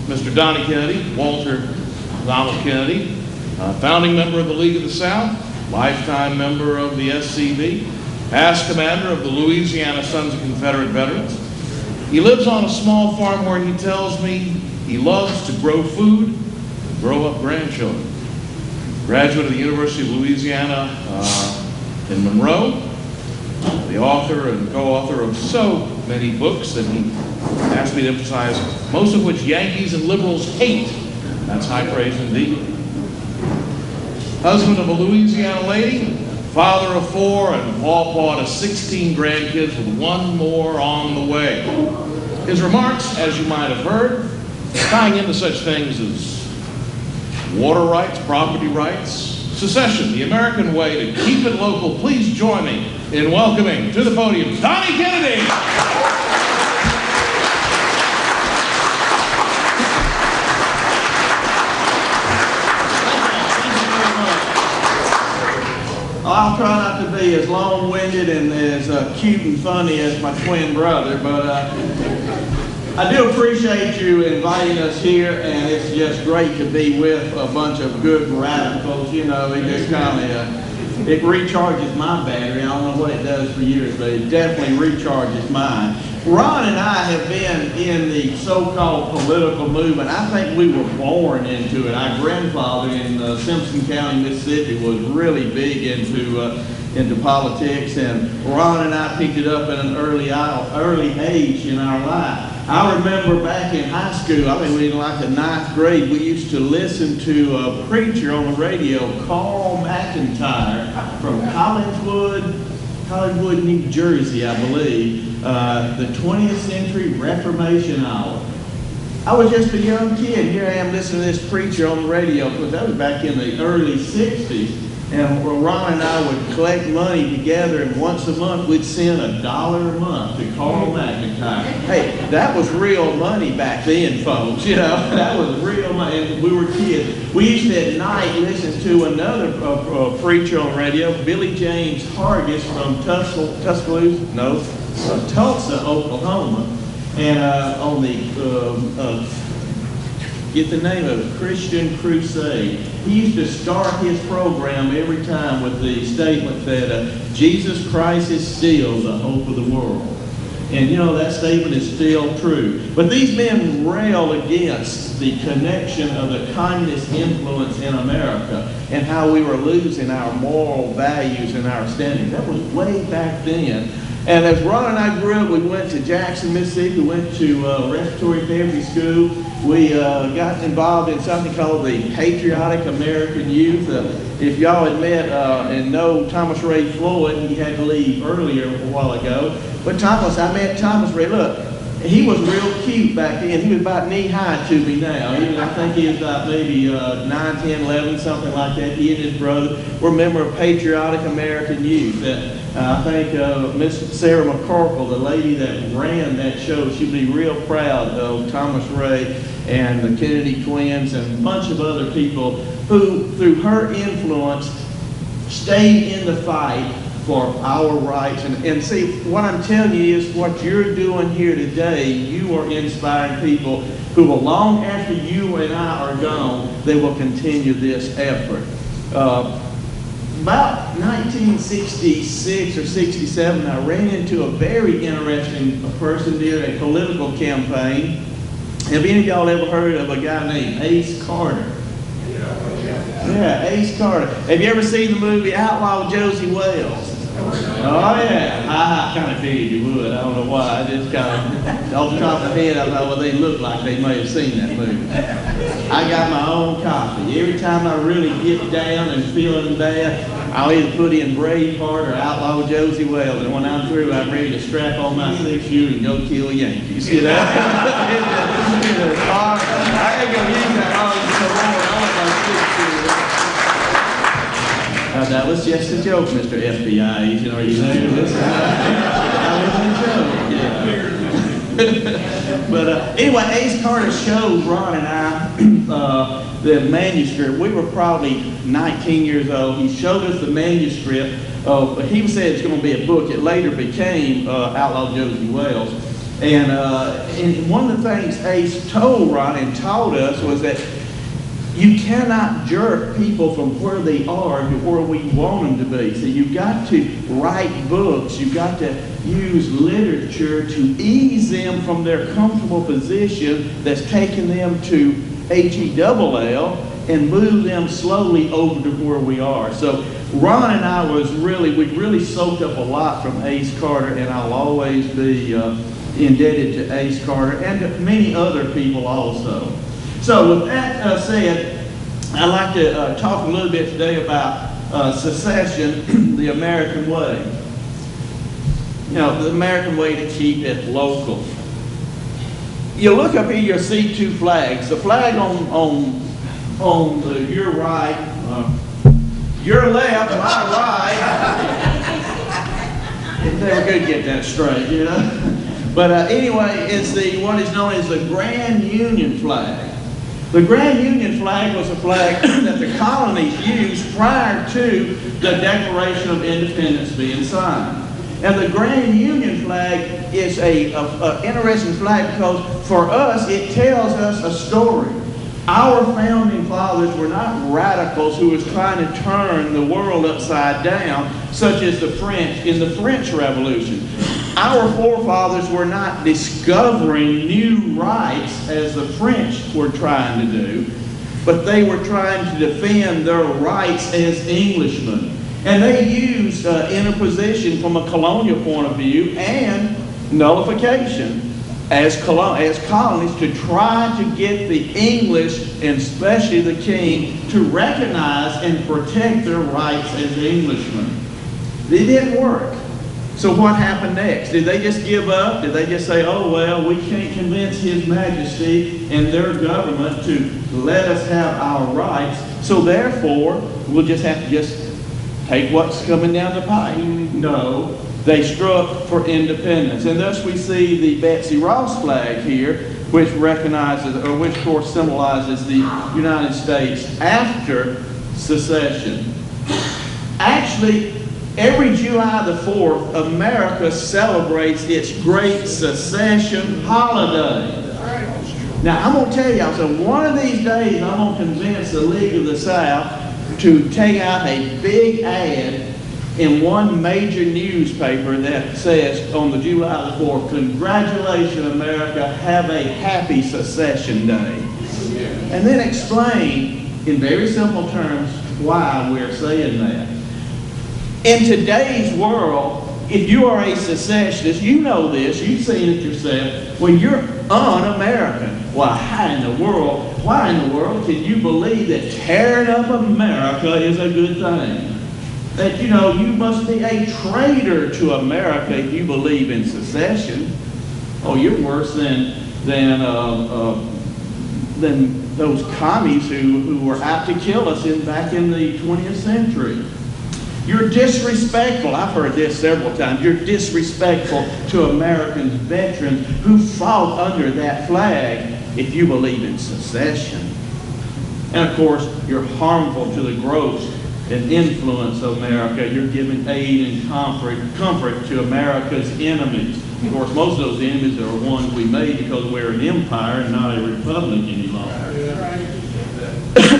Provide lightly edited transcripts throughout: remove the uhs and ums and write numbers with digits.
Mr. Donnie Kennedy, Walter Donald Kennedy, founding member of the League of the South, lifetime member of the SCV, past commander of the Louisiana Sons of Confederate Veterans. He lives on a small farm where he tells me he loves to grow food, grow up grandchildren. Graduate of the University of Louisiana in Monroe, the author and co-author of so many books that he asked me to emphasize, most of which Yankees and liberals hate. That's high praise indeed. Husband of a Louisiana lady, father of 4, and pawpaw to 16 grandkids with 1 more on the way. His remarks, as you might have heard, tying into such things as water rights, property rights, secession, the American way to keep it local. Please join me in welcoming to the podium Donnie Kennedy. I'll try not to be as long-winded and as cute and funny as my twin brother, but I do appreciate you inviting us here, and it's just great to be with a bunch of good radicals. You know, it just kind of, it recharges my battery. I don't know what it does for yours, but it definitely recharges mine. Ron and I have been in the so-called political movement. I think we were born into it. Our grandfather in Simpson County, Mississippi was really big into politics, and Ron and I picked it up at an early age in our life. I remember back in high school, I mean, we were in like the 9th grade, we used to listen to a preacher on the radio, Carl McIntyre, from Hollywood, New Jersey, I believe, the 20th Century Reformation Hour. I was just a young kid. Here I am listening to this preacher on the radio, because that was back in the early 60s. And Ron and I would collect money together, and once a month we'd send $1 a month to Carl McIntyre. Hey, that was real money back then, folks. You know, that was real money. And we were kids. We used to at night listen to another preacher on radio, Billy James Hargis from Tulsa, Oklahoma, and on the get the name of it, Christian Crusade. He used to start his program every time with the statement that Jesus Christ is still the hope of the world. And you know, that statement is still true. But these men rail against the connection of the communist influence in America and how we were losing our moral values and our standing. That was way back then. And as Ron and I grew up, we went to Jackson, Mississippi. We went to Respiratory Therapy School. We got involved in something called the Patriotic American Youth. If y'all had met and know Thomas Ray Floyd, he had to leave earlier a while ago. But I met Thomas Ray. Look, he was real cute back then. He was about knee-high to me now. I think he was about maybe 9, 10, 11, something like that. He and his brother were a member of Patriotic American Youth. I think Miss Sarah McCorkle, the lady that ran that show, she'd be real proud of Thomas Ray and the Kennedy twins and a bunch of other people who, through her influence, stayed in the fight for our rights. And see, what I'm telling you is what you're doing here today, you are inspiring people who will, long after you and I are gone, they will continue this effort. About 1966 or 67, I ran into a very interesting person during a political campaign. Have any of y'all ever heard of a guy named Ace Carter? Yeah, Ace Carter. Have you ever seen the movie Outlaw Josie Wales? Oh yeah, I kind of figured you would. I don't know why. I just kind of, off the top of the head, I thought, well, they look like they may have seen that movie. I got my own copy. Every time I really get down and feeling bad, I'll either put in Braveheart or Outlaw Josie Wales, and when I'm through, I'm ready to strap on my 6-shooter and go kill Yankees. You know? I ain't gonna use that that was just a joke, Mr. FBI. You know, you know this. But anyway, Ace Carter showed Ron and I the manuscript. We were probably 19 years old. He showed us the manuscript. He said it's going to be a book. It later became Outlaw Josie Wales. And one of the things Ace told Ron and taught us was that you cannot jerk people from where they are to where we want them to be. So you've got to write books. You've got to use literature to ease them from their comfortable position that's taking them to HELL and move them slowly over to where we are. So Ron and I we really soaked up a lot from Ace Carter, and I'll always be indebted to Ace Carter and to many other people also. So with that said, I'd like to talk a little bit today about secession, the American way. You know, the American way to keep it local. You look up here, you'll see two flags. The flag on your right, your left, my right. It's never good to get that straight, you know. But anyway, it's what is known as the Grand Union flag. The Grand Union flag was a flag that the colonies used prior to the Declaration of Independence being signed. And the Grand Union flag is an interesting flag because for us, it tells us a story. Our founding fathers were not radicals who was trying to turn the world upside down, such as the French in the French Revolution. Our forefathers were not discovering new rights as the French were trying to do, but they were trying to defend their rights as Englishmen. And they used interposition from a colonial point of view and nullification as colonies to try to get the English, and especially the king, to recognize and protect their rights as Englishmen. It didn't work. So what happened next? Did they just give up? Did they just say, oh, well, we can't convince His Majesty and their government to let us have our rights, so therefore we'll just have to just take what's coming down the pipe? No. They struck for independence. And thus we see the Betsy Ross flag here, which recognizes, or which of course symbolizes the United States after secession. Actually, every July the 4th, America celebrates its great secession holiday. Now, I'm going to tell y'all, so one of these days, I'm going to convince the League of the South to take out a big ad in one major newspaper that says on the July the 4th, congratulations, America, have a happy secession day. And then explain in very simple terms why we're saying that. In today's world, if you are a secessionist, you know this, you've seen it yourself, when you're un-American. Well, why in the world can you believe that tearing up America is a good thing? That, you know, you must be a traitor to America if you believe in secession. Oh, you're worse than those commies who were out to kill us back in the 20th century. You're disrespectful. I've heard this several times. You're disrespectful to American veterans who fought under that flag if you believe in secession. And of course, you're harmful to the growth and influence of America. You're giving aid and comfort to America's enemies. Of course, most of those enemies are ones we made because we're an empire and not a republic any longer.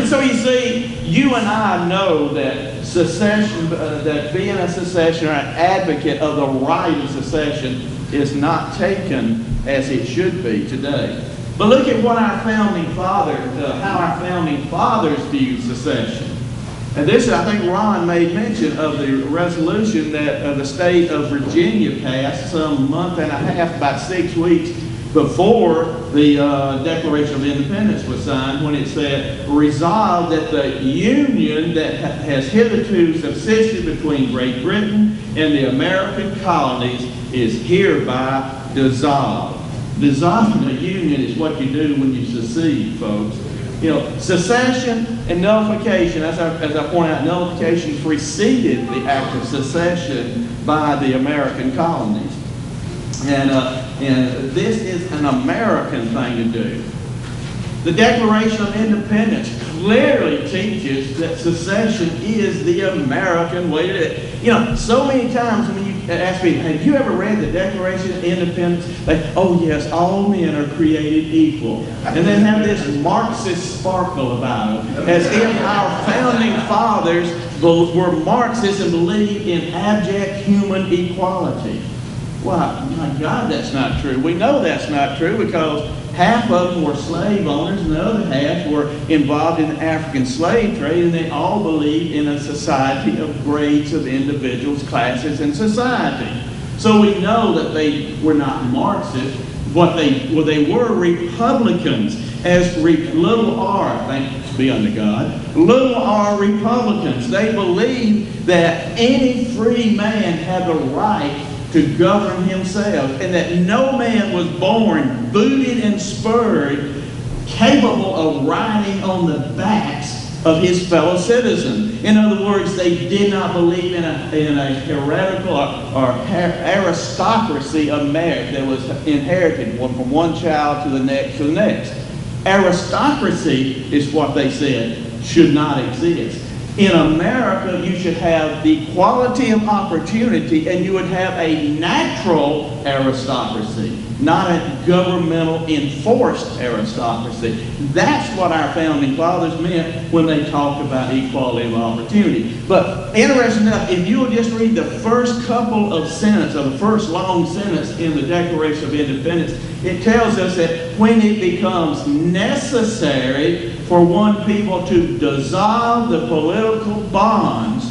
So you see, you and I know that secession, that being a secession or an advocate of the right of secession is not taken as it should be today. But look at what our founding fathers, how our founding fathers viewed secession. And this, I think Ron made mention of the resolution that the state of Virginia passed some month and a half, about 6 weeks before the Declaration of Independence was signed, when it said, resolved that the union that has hitherto subsisted between Great Britain and the American colonies is hereby dissolved. Dissolving a union is what you do when you secede, folks. You know, secession and nullification, as I point out, nullification preceded the act of secession by the American colonies. And this is an American thing to do. The Declaration of Independence clearly teaches that secession is the American way to do it. You know, so many times when ask people, have you ever read the Declaration of Independence? Oh yes, all men are created equal. And then have this Marxist sparkle about them, as if our founding fathers were Marxists and believed in abject human equality. Why, my God, that's not true. We know that's not true because half of them were slave owners and the other half were involved in the African slave trade, and they all believed in a society of grades of individuals, classes, and society. So we know that they were not Marxists. They were Republicans, as little r, thanks be unto God, little r Republicans. They believed that any free man had the right to govern himself, and that no man was born booted and spurred, capable of riding on the backs of his fellow citizens. In other words, they did not believe in a heretical or aristocracy of merit that was inherited from one child to the next to the next. Aristocracy is what they said should not exist. In America, you should have the equality of opportunity, and you would have a natural aristocracy, not a governmental enforced aristocracy. That's what our founding fathers meant when they talked about equality of opportunity. But interesting enough, if you will just read the first couple of sentences, or the first long sentence in the Declaration of Independence, it tells us that when it becomes necessary for one people to dissolve the political bonds.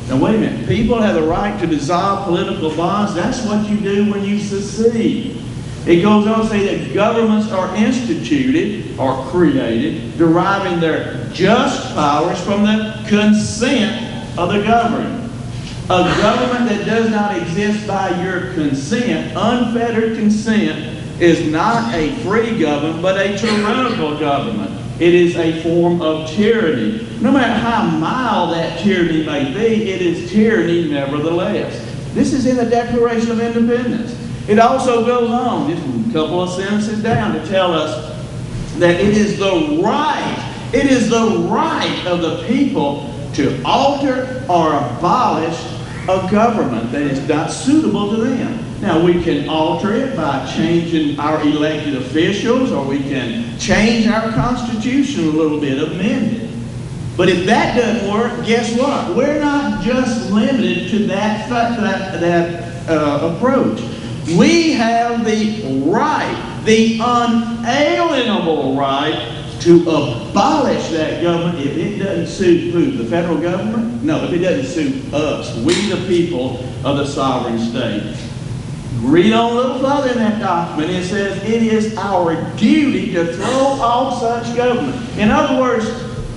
Now wait a minute, people have the right to dissolve political bonds. That's what you do when you secede. It goes on to say that governments are instituted or created, deriving their just powers from the consent of the governed. A government that does not exist by your consent, unfettered consent, is not a free government, but a tyrannical government. It is a form of tyranny. No matter how mild that tyranny may be, it is tyranny nevertheless. This is in the Declaration of Independence. It also goes on, just a couple of sentences down, to tell us that it is the right of the people to alter or abolish a government that is not suitable to them. Now, we can alter it by changing our elected officials, or we can change our Constitution a little bit, amend it. But if that doesn't work, guess what? We're not just limited to that approach. We have the right, the unalienable right, to abolish that government if it doesn't suit who? The federal government? No, if it doesn't suit us, we the people of the sovereign state. Read on a little further in that document. It says it is our duty to throw off such government. In other words,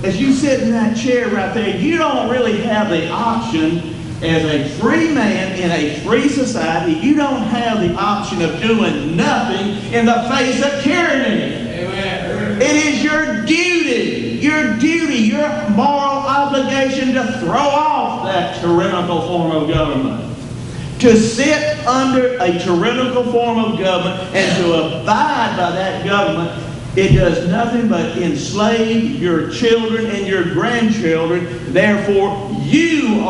as you sit in that chair right there, you don't really have the option as a free man in a free society. You don't have the option of doing nothing in the face of tyranny. Amen. It is your duty, your moral obligation to throw off that tyrannical form of government. To sit under a tyrannical form of government and to abide by that government, it does nothing but enslave your children and your grandchildren. Therefore, you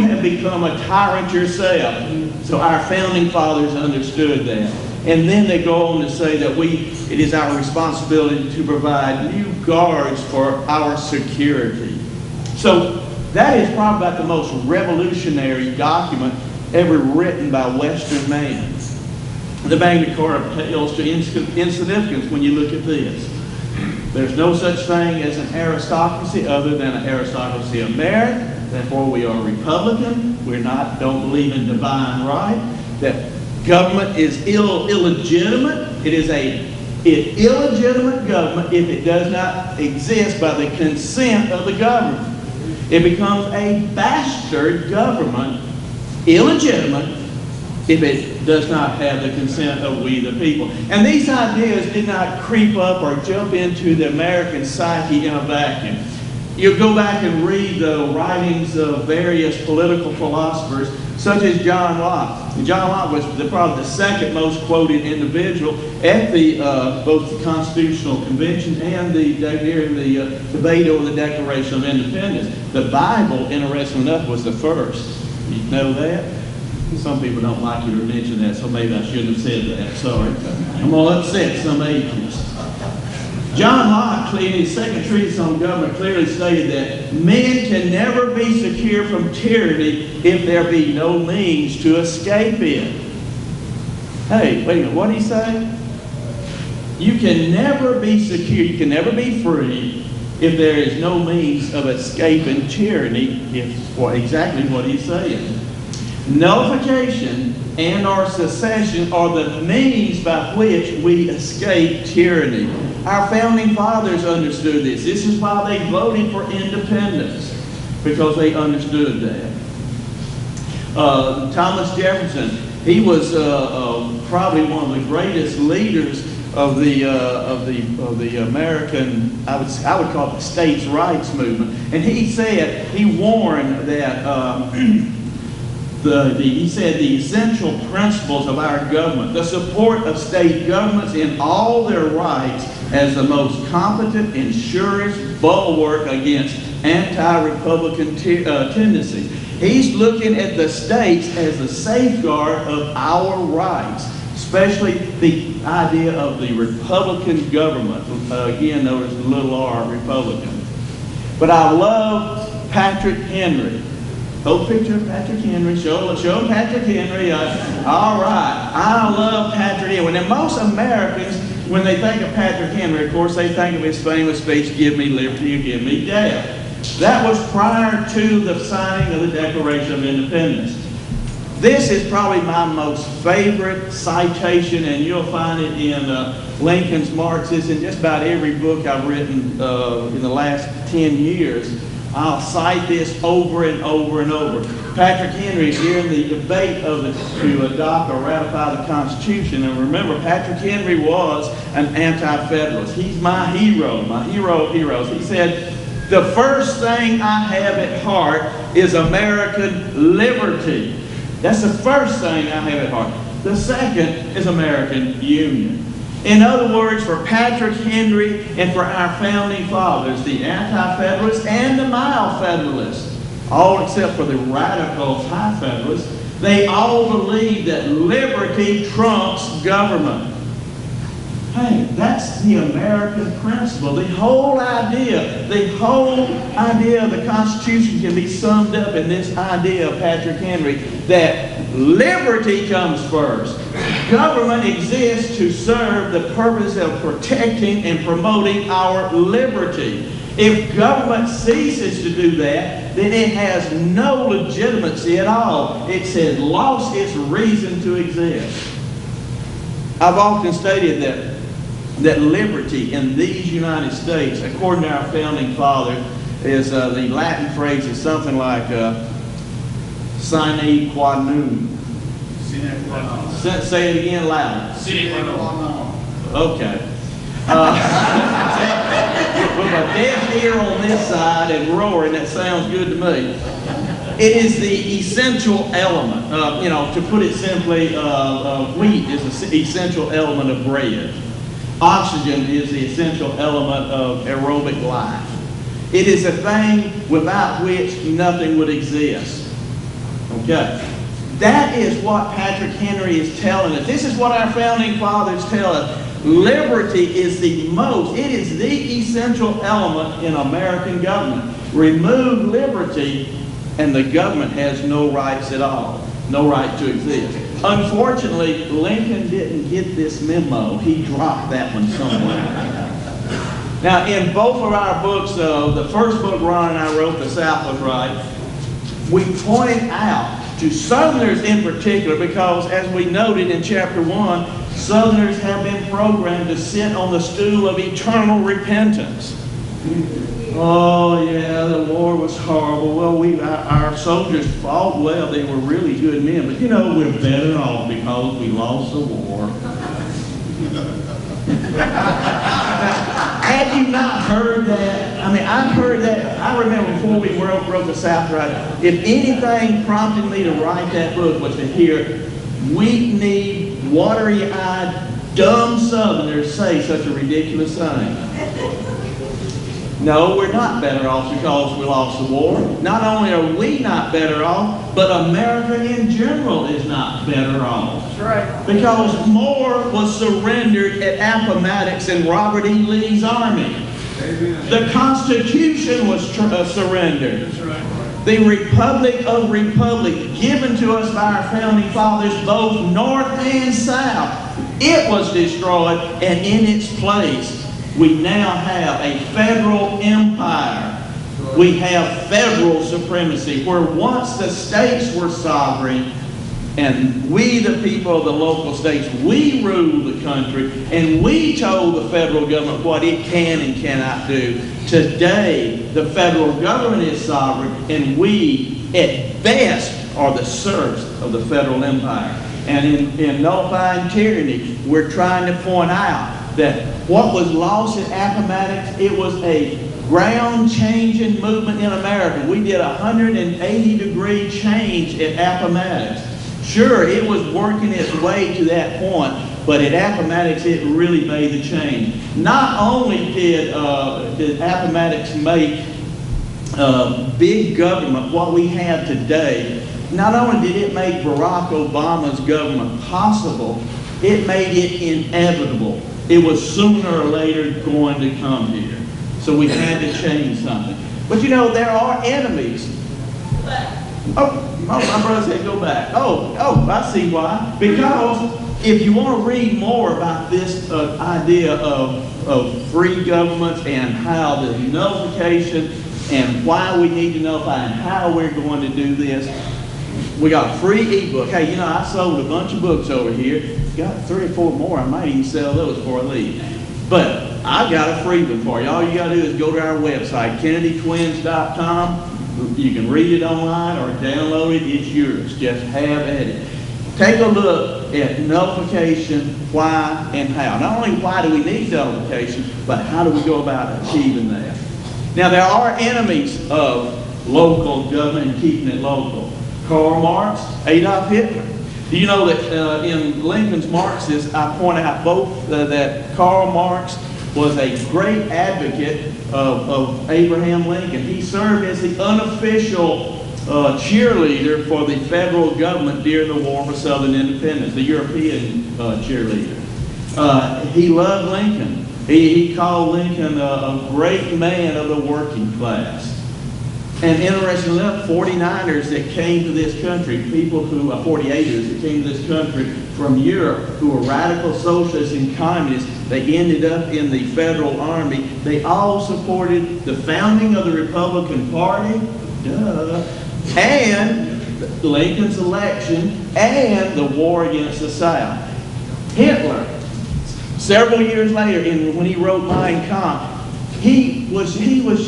have become a tyrant yourself. So our founding fathers understood that. And then they go on to say that it is our responsibility to provide new guards for our security. So that is probably about the most revolutionary document ever written by Western man. The Magna Carta pales to insignificance when you look at this. There's no such thing as an aristocracy other than an aristocracy of merit. Therefore, we are Republican. Don't believe in divine right. That government is illegitimate. It is an illegitimate government if it does not exist by the consent of the government. It becomes a bastard government, illegitimate, if it does not have the consent of we the people. And these ideas did not creep up or jump into the American psyche in a vacuum. You go back and read the writings of various political philosophers, such as John Locke. And John Locke was probably the second most quoted individual at both the Constitutional Convention and during the debate over the Declaration of Independence. The Bible, interestingly enough, was the first. You know that? Some people don't like you to mention that, so maybe I shouldn't have said that. Sorry. I'm going to upset some atheists. John Locke, in his second treatise on government, clearly stated that men can never be secure from tyranny if there be no means to escape it. Hey, wait a minute, what did he say? You can never be secure, you can never be free if there is no means of escaping tyranny. Exactly what he's saying. Nullification and or secession are the means by which we escape tyranny. Our founding fathers understood this. This is why they voted for independence, because they understood that. Thomas Jefferson, he was probably one of the greatest leaders of the American, I would call it the states' rights movement. And he warned that he said the essential principles of our government, the support of state governments in all their rights as the most competent and surest bulwark against anti-republican tendency. He's looking at the states as the safeguard of our rights, especially the idea of the Republican government, again known as the little r, Republican. But I love Patrick Henry. Hold a picture of Patrick Henry. Show Patrick Henry. All right. I love Patrick Henry. And most Americans, when they think of Patrick Henry, of course, they think of his famous speech, "Give me liberty or give me death." That was prior to the signing of the Declaration of Independence. This is probably my most favorite citation, and you'll find it in Lincoln's Marxists in just about every book I've written in the last 10 years. I'll cite this over and over and over. Patrick Henry, during the debate to adopt or ratify the Constitution, and remember, Patrick Henry was an anti-federalist. He's my hero of heroes. He said, "The first thing I have at heart is American liberty." That's the first thing I have at heart. The second is American union. In other words, for Patrick Henry and for our founding fathers, the anti-federalists and the mild federalists, all except for the radical high federalists, they all believe that liberty trumps government. Hey, that's the American principle. The whole idea of the Constitution can be summed up in this idea of Patrick Henry, that liberty comes first. Government exists to serve the purpose of protecting and promoting our liberty. If government ceases to do that, then it has no legitimacy at all. It has lost its reason to exist. I've often stated that liberty in these United States, according to our founding father, is the Latin phrase is something like sine qua non. Say it again loud. Sine qua non. Okay. With a deaf ear on this side and roaring, that sounds good to me. It is the essential element. To put it simply, wheat is the essential element of bread. Oxygen is the essential element of aerobic life. It is a thing without which nothing would exist. Okay. That is what Patrick Henry is telling us. This is what our founding fathers tell us. Liberty is it is the essential element in American government. Remove liberty and the government has no rights at all. No right to exist. Unfortunately, Lincoln didn't get this memo. He dropped that one somewhere. Now, in both of our books, the first book Ron and I wrote, The South Was Right, we pointed out to Southerners in particular, because as we noted in chapter 1, Southerners have been programmed to sit on the stool of eternal repentance. Oh yeah, the war was horrible. Well, our soldiers fought well. They were really good men. But we're better off because we lost the war. Have you not heard that? I mean, I've heard that. I remember before we wrote The South Right, if anything prompted me to write that book was to hear weak-kneed, watery-eyed, dumb Southerners say such a ridiculous thing. No, we're not better off because we lost the war. Not only are we not better off, but America in general is not better off. That's right. Because more was surrendered at Appomattox in Robert E. Lee's army. The Constitution was surrendered. That's right. The Republic of Republics, given to us by our founding fathers, both North and South, it was destroyed, and in its place, we now have a federal empire. We have federal supremacy, where once the states were sovereign, and we, the people of the local states, we rule the country, and we told the federal government what it can and cannot do. Today, the federal government is sovereign, and we, at best, are the serfs of the federal empire. And in nullifying tyranny, we're trying to point out that what was lost at Appomattox, it was a ground-changing movement in America. We did a 180-degree change at Appomattox. Sure, it was working its way to that point, but at Appomattox, it really made the change. Not only did Appomattox make big government what we have today, not only did it make Barack Obama's government possible, it made it inevitable. It was sooner or later going to come here. So we had to change something. But you know, there are enemies. Oh, my brother said go back. Oh, I see why. Because if you want to read more about this idea of free governments and how the nullification and why we need to nullify and how we're going to do this, we got a free ebook. Hey, you know, I sold a bunch of books over here. Got 3 or 4 more. I might even sell those before I leave. But I've got a free one for you. All you got to do is go to our website, KennedyTwins.com. You can read it online or download it. It's yours. Just have at it. Take a look at nullification, why and how. Not only why do we need nullification, but how do we go about achieving that. Now, there are enemies of local government and keeping it local. Karl Marx, Adolf Hitler. Do you know that in Lincoln's Marxists, I point out both that Karl Marx was a great advocate of Abraham Lincoln. He served as the unofficial cheerleader for the federal government during the War for Southern Independence, the European cheerleader. He loved Lincoln. He called Lincoln a great man of the working class. And interestingly enough, 49ers that came to this country, people who, 48ers that came to this country from Europe, who were radical socialists and communists, they ended up in the federal army. They all supported the founding of the Republican Party, and Lincoln's election, and the war against the South. Hitler, several years later, when he wrote Mein Kampf, he was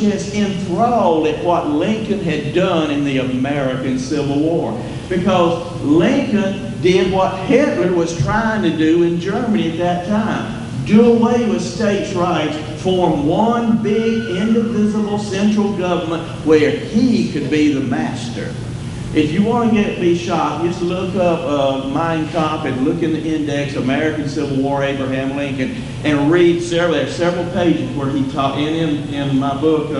just enthralled at what Lincoln had done in the American Civil War. Because Lincoln did what Hitler was trying to do in Germany at that time. Do away with states' rights, form one big, indivisible central government where he could be the master. If you want to be shocked, just look up Mein Kampf and look in the index, American Civil War, Abraham Lincoln, and read several pages where he taught. In my book,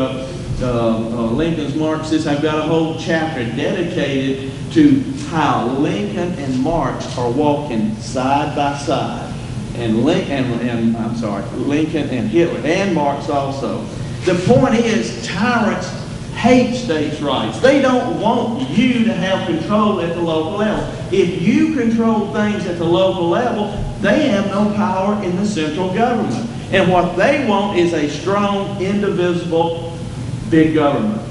Lincoln's Marxists, I've got a whole chapter dedicated to how Lincoln and Marx are walking side by side. And Lincoln and Hitler, and Marx also. The point is, tyrants hate states' rights. They don't want you to have control at the local level. If you control things at the local level, they have no power in the central government. And what they want is a strong, indivisible, big government.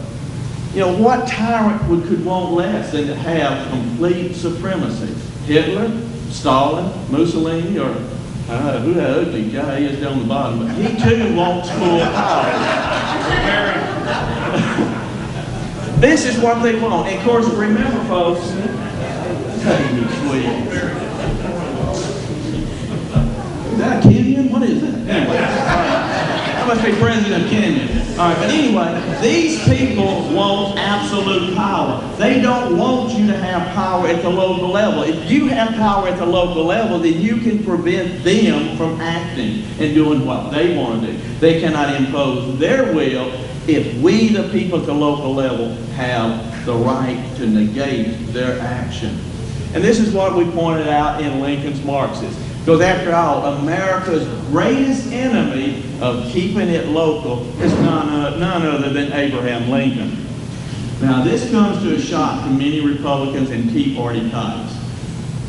You know, what tyrant could want less than to have complete supremacy? Hitler, Stalin, Mussolini, or who that ugly guy is down the bottom, but he too wants full power. This is what they want. And of course, remember, folks, take me sweet. Is that a Kenyan? What is that? Anyway. That must be President Kenya. All right, but anyway, these people want absolute power. They don't want you to have power at the local level. If you have power at the local level, then you can prevent them from acting and doing what they want to do. They cannot impose their will if we, the people at the local level, have the right to negate their action. And this is what we pointed out in Lincoln's Marxist. Because after all, America's greatest enemy of keeping it local is none other than Abraham Lincoln. Now, this comes to a shock to many Republicans and Tea Party types.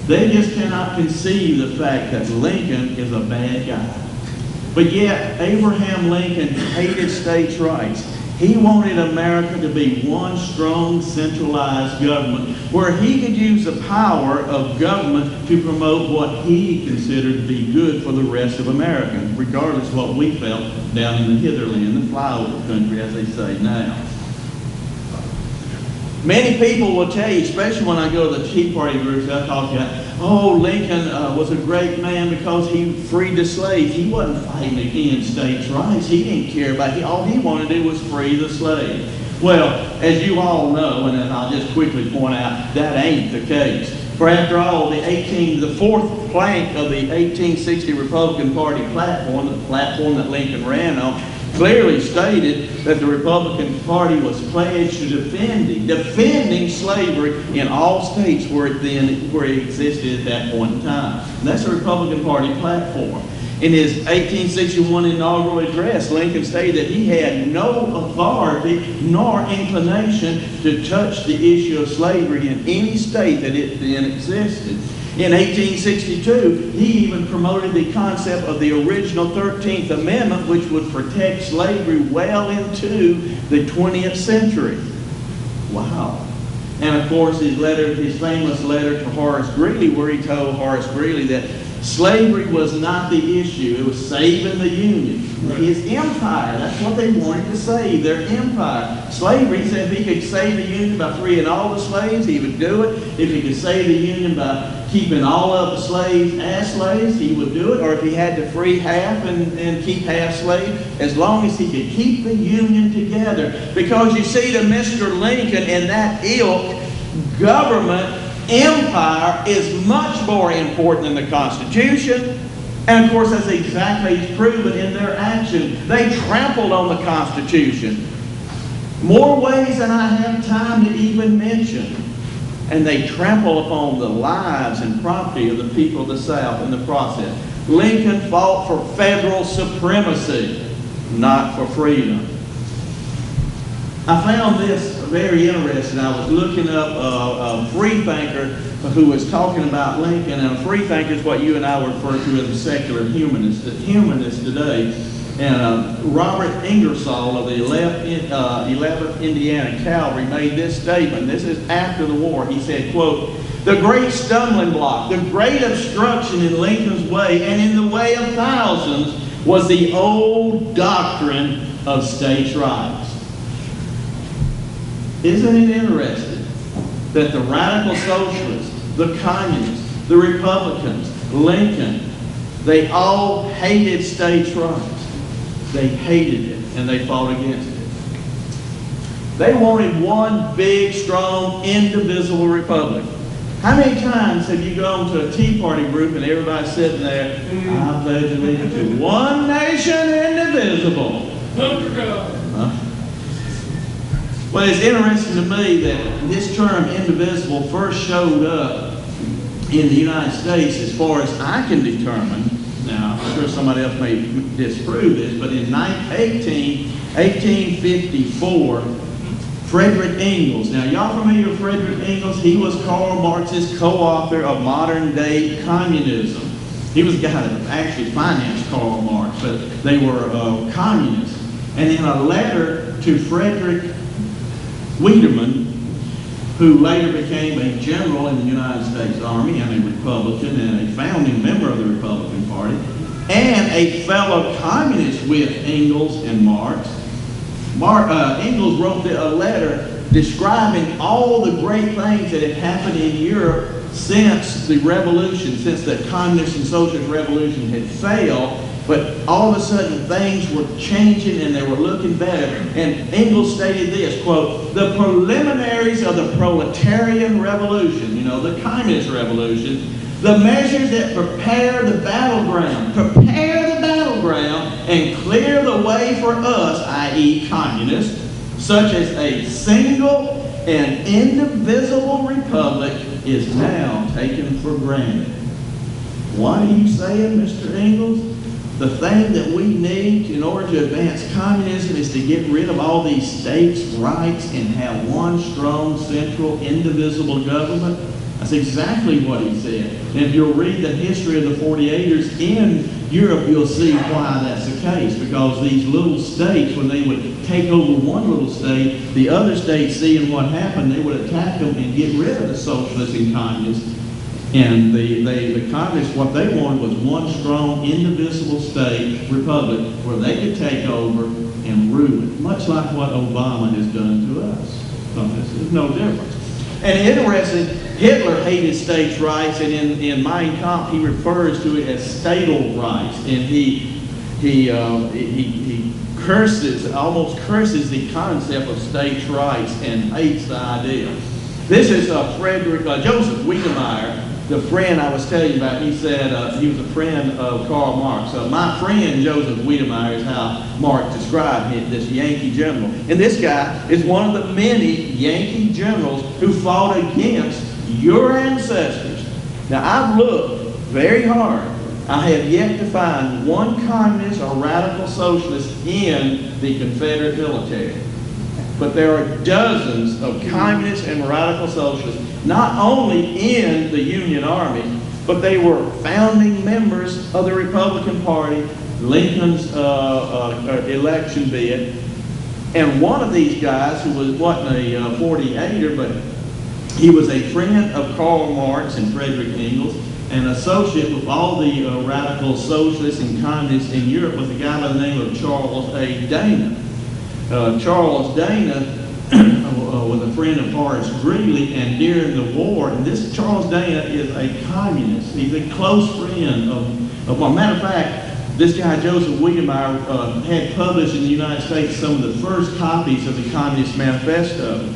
They just cannot conceive the fact that Lincoln is a bad guy. But yet, Abraham Lincoln hated states' rights. He wanted America to be one strong, centralized government where he could use the power of government to promote what he considered to be good for the rest of Americans, regardless of what we felt down in the hitherland, the flyover country, as they say now. Many people will tell you, especially when I go to the Tea Party groups, they'll talk about, oh, Lincoln was a great man because he freed the slaves. He wasn't fighting against states' rights. He didn't care about it. All he wanted to do was free the slaves. Well, as you all know, and then I'll just quickly point out, that ain't the case. For after all, the fourth plank of the 1860 Republican Party platform, the platform that Lincoln ran on, clearly stated that the Republican Party was pledged to defending slavery in all states where it existed at that point in time. And that's the Republican Party platform. In his 1861 inaugural address, Lincoln stated that he had no authority nor inclination to touch the issue of slavery in any state that it then existed. In 1862, he even promoted the concept of the original 13th Amendment, which would protect slavery well into the 20th century. Wow. And of course, his famous letter to Horace Greeley, where he told Horace Greeley that slavery was not the issue. It was saving the Union. His empire, that's what they wanted to save, their empire. Slavery, he said if he could save the Union by freeing all the slaves, he would do it. If he could save the Union by keeping all of the slaves as slaves, he would do it. Or if he had to free half and keep half slaves, as long as he could keep the Union together. Because you see, to Mr. Lincoln and that ilk, government, empire is much more important than the Constitution. And of course, that's exactly proven in their action. They trampled on the Constitution. More ways than I have time to even mention. And they trample upon the lives and property of the people of the South in the process. Lincoln fought for federal supremacy, not for freedom. I found this very interesting. I was looking up a freethinker who was talking about Lincoln, and a freethinker is what you and I refer to as a secular humanist, today. And Robert Ingersoll of the 11th Indiana Cavalry made this statement. This is after the war. He said, quote, "The great stumbling block, the great obstruction in Lincoln's way and in the way of thousands was the old doctrine of states' rights." Isn't it interesting that the radical socialists, the communists, the Republicans, Lincoln, they all hated states' rights. They hated it, and they fought against it. They wanted one big, strong, indivisible republic. How many times have you gone to a Tea Party group and everybody's sitting there, I pledge allegiance to one nation indivisible? Well, it's interesting to me that this term indivisible first showed up in the United States, as far as I can determine. Now, I'm sure somebody else may disprove this, but in 1854, Frederick Engels. Now, y'all familiar with Frederick Engels? He was Karl Marx's co-author of modern-day communism. He was the guy that actually financed Karl Marx, but they were communists. And in a letter to Frederick Wiedemann, who later became a general in the United States Army and a Republican and a founding member of the Republican Party, and a fellow communist with Engels and Marx, Engels wrote a letter describing all the great things that had happened in Europe since the revolution, since the communist and socialist revolution had failed. But all of a sudden, things were changing and they were looking better. And Engels stated this, quote, "The preliminaries of the proletarian revolution," you know, the communist revolution, "the measures that prepare the battleground and clear the way for us," i.e. communists, "such as a single and indivisible republic is now taken for granted." What are you saying, Mr. Engels? The thing that we need in order to advance communism is to get rid of all these states' rights and have one strong, central, indivisible government? That's exactly what he said. And if you'll read the history of the 48ers in Europe, you'll see why that's the case. Because these little states, when they would take over one little state, the other states, seeing what happened, they would attack them and get rid of the socialists and communists. And the communists, what they wanted was one strong, indivisible state, republic, where they could take over and rule it, much like what Obama has done to us. So there's no difference. And interesting, Hitler hated states' rights, and in Mein Kampf he refers to it as statal rights, and he curses, almost curses the concept of states' rights and hates the idea. This is Joseph Wiedemeyer, the friend I was telling you about. He said he was a friend of Karl Marx. My friend Joseph Wiedemeyer is how Marx described him, this Yankee general. And this guy is one of the many Yankee generals who fought against your ancestors. Now, I've looked very hard. I have yet to find one communist or radical socialist in the Confederate military. But there are dozens of communists and radical socialists, not only in the Union Army, but they were founding members of the Republican Party, Lincoln's election bid. And one of these guys, who wasn't a 48er, but he was a friend of Karl Marx and Frederick Engels, an associate with all the radical socialists and communists in Europe, was a guy by the name of Charles A. Dana. Charles Dana was a friend of Horace Greeley, and during the war, and this Charles Dana is a communist. He's a close friend of well, matter of fact, this guy Joseph Wiedemeyer had published in the United States some of the first copies of the Communist Manifesto.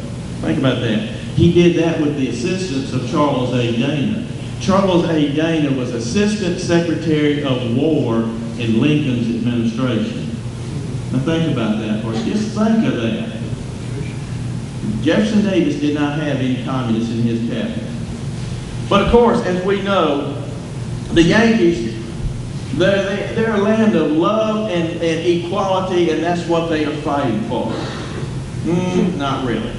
Think about that. He did that with the assistance of Charles A. Dana. Charles A. Dana was Assistant Secretary of War in Lincoln's administration. Now think about that for us. Just think of that. Jefferson Davis did not have any communists in his cabinet. But of course, as we know, the Yankees, they're a land of love and equality, and that's what they are fighting for. Not really.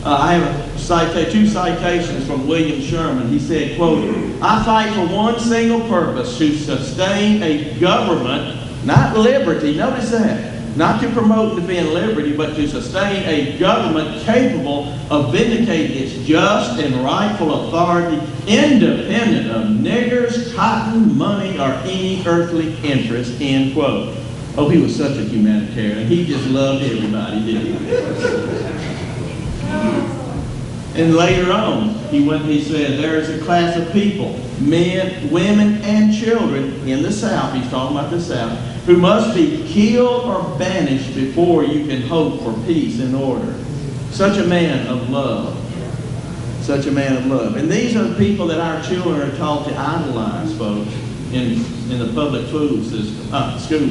I have two citations from William Sherman. He said, quote, "I fight for one single purpose, to sustain a government," not liberty, notice that, not to promote and defend liberty, but to sustain a government capable of vindicating its just and rightful authority, independent of niggers, cotton, money, or any earthly interest, end quote. Oh, he was such a humanitarian. He just loved everybody, didn't he? And later on, he said, there is a class of people, men, women, and children in the South, he's talking about the South, who must be killed or banished before you can hope for peace and order. Such a man of love. Such a man of love. And these are the people that our children are taught to idolize, folks, in the public school system. I'm sorry.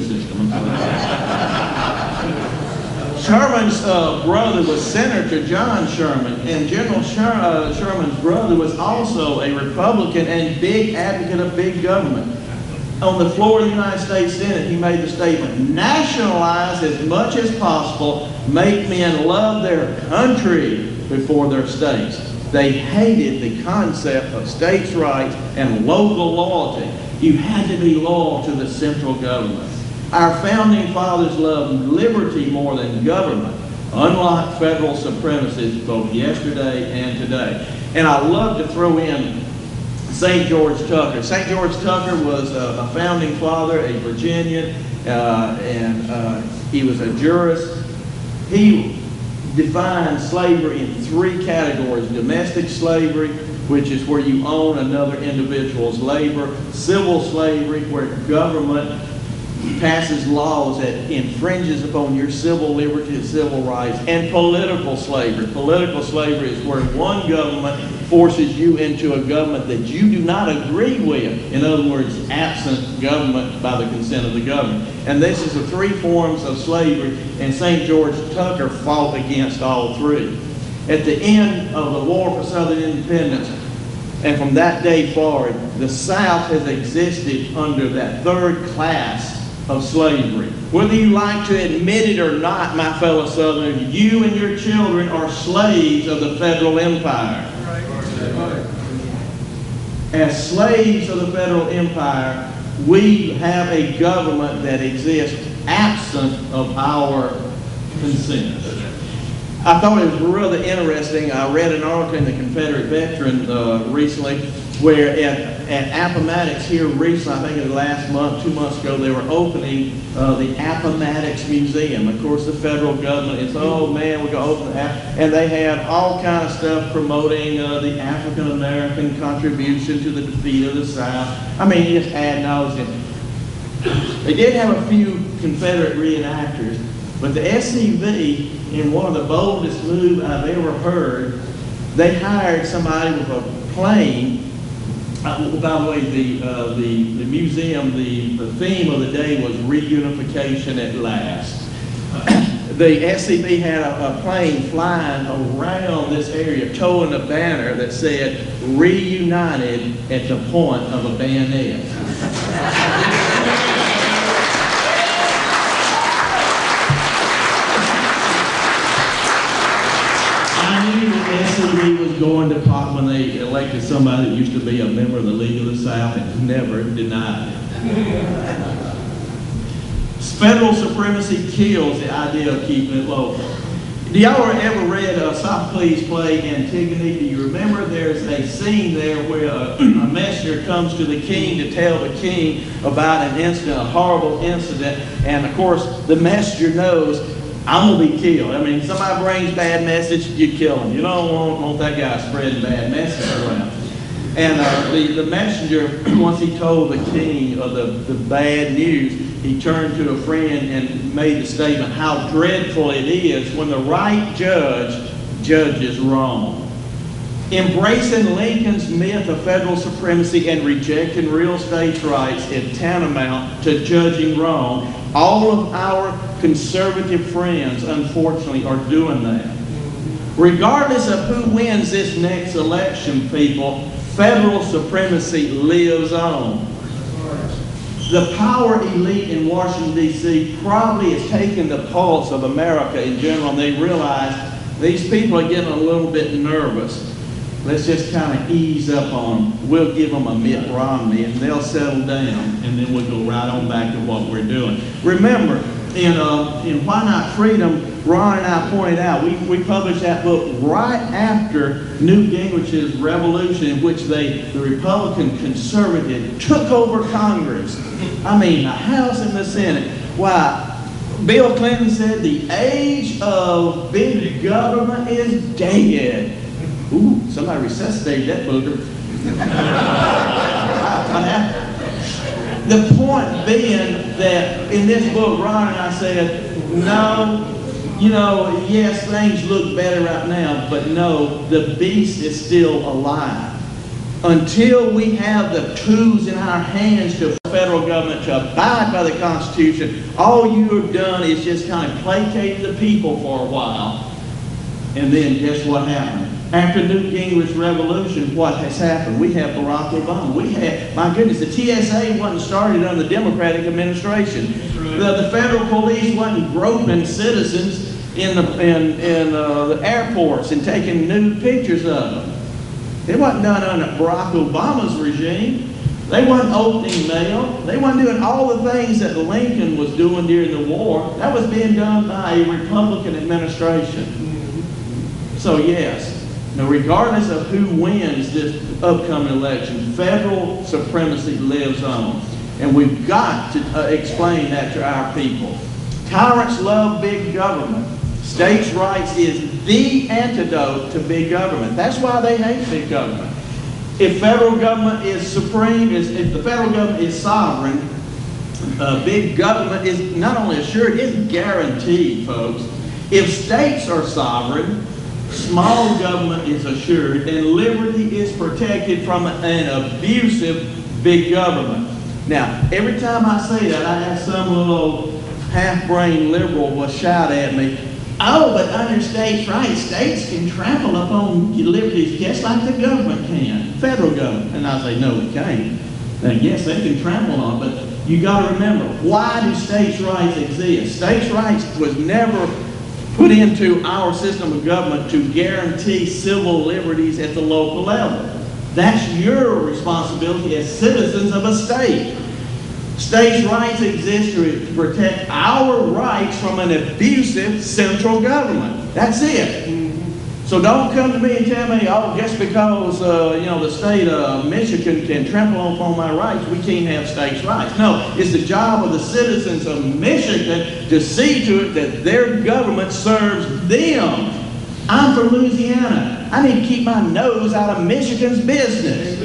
Sherman's brother was Senator John Sherman, and General Sherman's brother was also a Republican and big advocate of big government. On the floor of the United States Senate, he made the statement, "Nationalize as much as possible, make men love their country before their states." They hated the concept of states' rights and local loyalty. You had to be loyal to the central government. Our founding fathers loved liberty more than government, unlike federal supremacists both yesterday and today. And I love to throw in St. George Tucker. St. George Tucker was a founding father, a Virginian, and he was a jurist. He defined slavery in three categories: domestic slavery, which is where you own another individual's labor; civil slavery, where government passes laws that infringes upon your civil liberties, civil rights, and political slavery. Political slavery is where one government forces you into a government that you do not agree with. In other words, absent government by the consent of the government. And this is the three forms of slavery, and St. George Tucker fought against all three. At the end of the War for Southern Independence, and from that day forward, the South has existed under that third class of slavery. Whether you like to admit it or not, my fellow Southerners, you and your children are slaves of the federal empire. As slaves of the federal empire, we have a government that exists absent of our consent. I thought it was really interesting. I read an article in the Confederate Veteran recently where at Appomattox here recently, I think it was last month, 2 months ago, they were opening the Appomattox Museum. Of course, the federal government is, oh man, we're going to open that. And they had all kind of stuff promoting the African-American contribution to the defeat of the South. I mean, just ad nauseum. They did have a few Confederate reenactors, but the SCV, in one of the boldest moves I've ever heard, they hired somebody with a plane. By the way, the museum, the theme of the day was reunification at last. The SCV had a plane flying around this area, towing a banner that said, "Reunited at the point of a bayonet." SCV was going to pot when they elected somebody that used to be a member of the League of the South and never denied it. Federal supremacy kills the idea of keeping it local. Do y'all ever read Sophocles' play Antigone? Do you remember there's a scene there where a messenger comes to the king to tell the king about an incident, a horrible incident, and of course the messenger knows, I'm going to be killed. I mean, somebody brings bad message, you kill him. You don't want that guy spreading bad message around. And the messenger, once he told the king of the bad news, he turned to a friend and made the statement, how dreadful it is when the right judge judges wrong. Embracing Lincoln's myth of federal supremacy and rejecting real states' rights is tantamount to judging wrong. All of our conservative friends, unfortunately, are doing that. Regardless of who wins this next election, people, federal supremacy lives on. The power elite in Washington, D.C. probably has taken the pulse of America in general, and they realize these people are getting a little bit nervous. Let's just kind of ease up on them. We'll give them a Mitt Romney, and they'll settle down, and then we'll go right on back to what we're doing. Remember, in Why Not Freedom, Ron and I pointed out, we published that book right after Newt Gingrich's revolution, in which the Republican conservative took over Congress. I mean, the House and the Senate. Why? Bill Clinton said the age of big government is dead. Ooh, somebody resuscitated that booger. The point being that in this book, Ron and I said, no, yes, things look better right now, but no, the beast is still alive. Until we have the tools in our hands to the federal government to abide by the Constitution, all you have done is just kind of placate the people for a while. And then guess what happened? After Newt Gingrich's revolution, what has happened? We have Barack Obama. We have, my goodness, the TSA wasn't started under the Democratic administration. The federal police wasn't groping citizens in the airports and taking nude pictures of them. It wasn't done under Barack Obama's regime. They wasn't opening mail. They wasn't doing all the things that Lincoln was doing during the war. That was being done by a Republican administration. So yes, now regardless of who wins this upcoming election, federal supremacy lives on. And we've got to explain that to our people. Tyrants love big government. States' rights is the antidote to big government. That's why they hate big government. If federal government is supreme, if the federal government is sovereign, big government is not only assured, it's guaranteed, folks. If states are sovereign, small government is assured, and liberty is protected from an abusive big government. Now, every time I say that, I have some little half-brained liberal will shout at me, "Oh, but under states' rights, states can trample upon liberties just like the government can, federal government." And I say, no, they can't. Now, yes, they can trample on it, but you got to remember, why do states' rights exist? States' rights was never put into our system of government to guarantee civil liberties at the local level. That's your responsibility as citizens of a state. States' rights exist to protect our rights from an abusive central government. That's it. So don't come to me and tell me, oh, just because the state of Michigan can trample upon my rights, we can't have states' rights. No, it's the job of the citizens of Michigan to see to it that their government serves them. I'm from Louisiana. I need to keep my nose out of Michigan's business.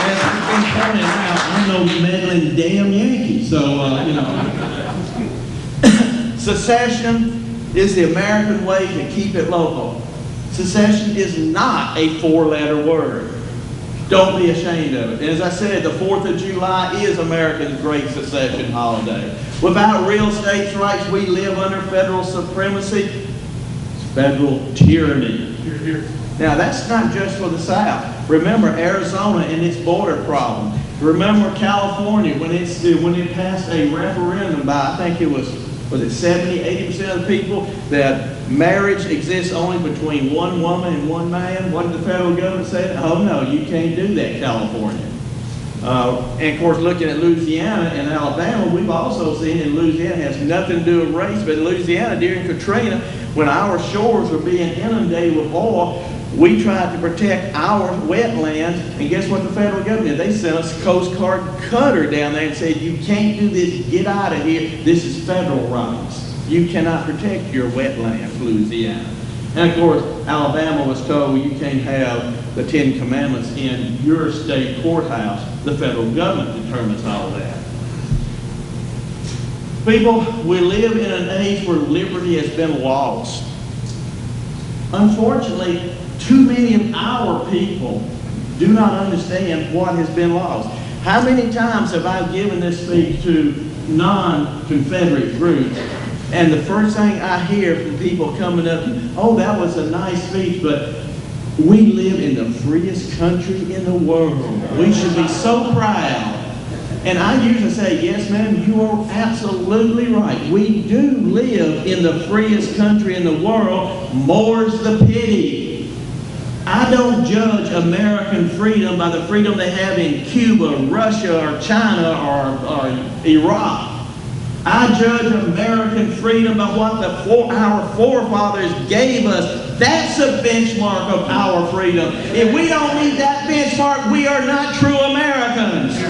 As has been pointed out, I'm no meddling damn Yankee. So, secession is the American way to keep it local. Secession is not a four-letter word. Don't be ashamed of it. And as I said, the 4th of July is America's great secession holiday. Without real states' rights, we live under federal supremacy, federal tyranny. Now, that's not just for the South. Remember Arizona and its border problem. Remember California when it passed a referendum by, I think it was it 70, 80% of the people that marriage exists only between one woman and one man. What did the federal government say? Oh no, you can't do that, California. And of course, looking at Louisiana and Alabama, we've also seen in Louisiana has nothing to do with race, but in Louisiana during Katrina, when our shores were being inundated with oil, we tried to protect our wetlands, and guess what the federal government did? They sent us a Coast Guard cutter down there and said, you can't do this, get out of here, this is federal rights. You cannot protect your wetlands, Louisiana. And of course, Alabama was told you can't have the 10 Commandments in your state courthouse. The federal government determines all that. People, we live in an age where liberty has been lost. Unfortunately, too many of our people do not understand what has been lost. How many times have I given this speech to non-Confederate groups, and the first thing I hear from people coming up, oh, that was a nice speech, but we live in the freest country in the world. We should be so proud. And I usually say, yes, ma'am, you are absolutely right. We do live in the freest country in the world. More's the pity. I don't judge American freedom by the freedom they have in Cuba, Russia, or China, or Iraq. I judge American freedom by what our forefathers gave us. That's a benchmark of our freedom. If we don't meet that benchmark, we are not true Americans.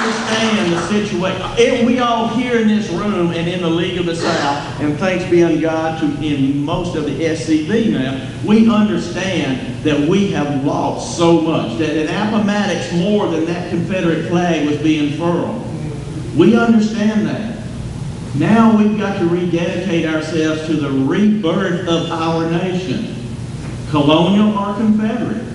Understand the situation. And we all here in this room and in the League of the South, and thanks be unto God in most of the SCV now, we understand that we have lost so much. That at Appomattox, more than that Confederate flag was being furled. We understand that. Now we've got to rededicate ourselves to the rebirth of our nation, colonial or Confederate.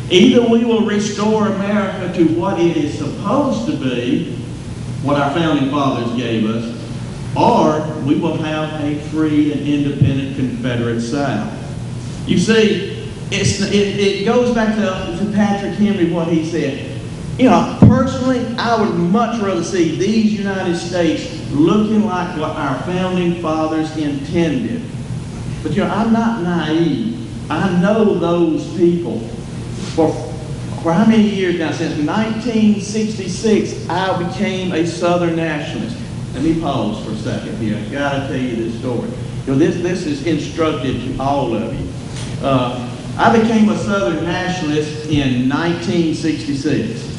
Either we will restore America to what it is supposed to be, what our founding fathers gave us, or we will have a free and independent Confederate South. You see, it goes back to Patrick Henry, what he said. You know, personally, I would much rather see these United States looking like what our founding fathers intended. But you know, I'm not naive. I know those people. For how many years now? Since 1966, I became a Southern nationalist. Let me pause for a second here. I've got to tell you this story. You know, this is instructive to all of you. I became a Southern nationalist in 1966.